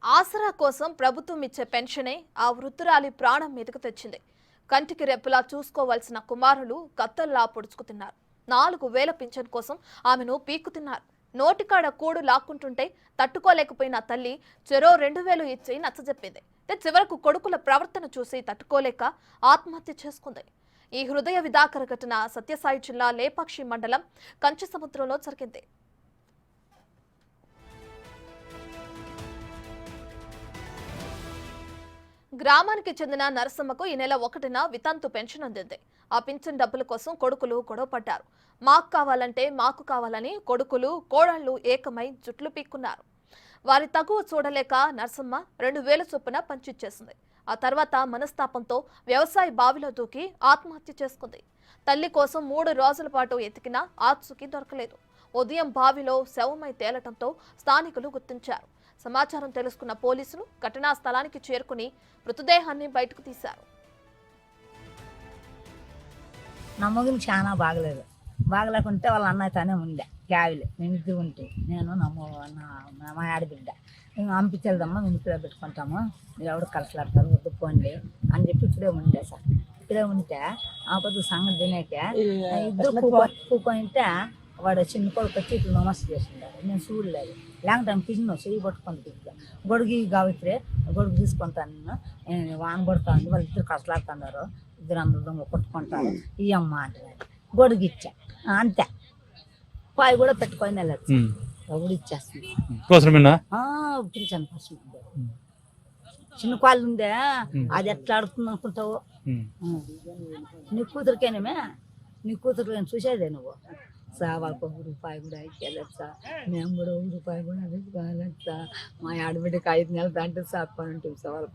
ఆసరా కోసం ప్రభుత్వం ఇచ్చే పెన్షనే ఆ వృద్ధురాలి ప్రాణం మీదకు తెచ్చింది. కంటికి రెప్పలా చూసుకోవాల్సిన కుమారులు కత్తల్లా పొడుచుకుతున్నారు. 4,000 పింఛన్ కోసం ఆమెను పీక్కుతున్నారు. నోటికాడ కూడు లాక్కుంటుంటే తట్టుకోలేకపోయిన తల్లి చెరో 2,000 ఇచ్చి నచ్చజెప్పింది. చివరకు కొడుకుల ప్రవర్తన చూసి తట్టుకోలేక ఆత్మహత్య చేసుకుంది. ఈ హృదయ విదాకర ఘటన సత్యసాయి జిల్లా లేపాక్షి మండలం కంచిసముద్రంలో జరిగింది. గ్రామానికి చెందిన నరసమ్మకు ఈ నెల 1న వితంతు పెన్షన్ అందింది. ఆ పింఛన్ డబ్బుల కోసం కొడుకులు గొడవపడ్డారు. మాకు కావాలంటే మాకు కావాలని కొడుకులు కోడళ్లు ఏకమై జుట్లు పీక్కున్నారు. వారి తగువ చూడలేక నరసమ్మ 2,000 చొప్పున పంచిచ్చేసింది. ఆ తర్వాత మనస్తాపంతో వ్యవసాయ బావిలో దూకి ఆత్మహత్య చేసుకుంది. తల్లి కోసం 3 రోజుల పాటు ఎతికినా ఆచూకీ దొరకలేదు. ఉదయం బావిలో శవమై తేలటంతో స్థానికులు గుర్తించారు. సమాచారం తెలుసుకున్న పోలీసులు ఘటనా స్థలానికి చేరుకుని మృతదేహాన్ని బయటకు తీశారు. నా మొగులు చాలా బాగలేకుంటే వాళ్ళ అన్నయ్యతోనే ఉండే క్యావిలే మేము ఇద్దరు ఉంటే నేను మా ఆడబిడ్డ మేము పంపించేద్దామా మేము ఇక్కడే పెట్టుకుంటాము, మీరు ఎవరు కలిసిలాడతారు వద్దు పోండి అని చెప్పి ఇక్కడే ఉండే సార్. ఇక్కడే ఉంటే ఆ పొద్దు సంగతి తినేకే ఇద్దరు కూకుంటే వాడు చిన్న కొడుకు వచ్చి ఇట్లా నమస్తే చేసిండారు. నేను చూడలేదు, లేకపోతే పిన్న చెయ్యి పట్టుకుంది ఇట్లా గొడుగు కావిత్రే గొడుగు తీసుకుంటాను నేను వాన పడుతుంది. వాళ్ళు ఇద్దరు కష్టలాడుతున్నారు, ఇద్దరు అందరూ కొట్టుకుంటారు. ఈ అమ్మ అంటున్నారు గొడుగు ఇచ్చా అంతే, పాయి కూడా పెట్టుకొని వెళ్ళచ్చు గొడుగు ఇచ్చేస్తుంది. పింఛన్ కోసం చిన్న కాళ్ళు ఉందే అది ఎట్లా ఆడుతుంది అనుకుంటావు. నీ కూతురికేనేమే, నీ కూతురు చూసేదే నువ్వు వాళ్ళకి ₹1 కూడా వెళ్ళచ్చా, మేము కూడా ₹1 కూడా వెళ్ళచ్చా. మా ఆడబిడ్డకి 5 నెలలు దాంట్లో సార్ పని ఉంటుంది సార్.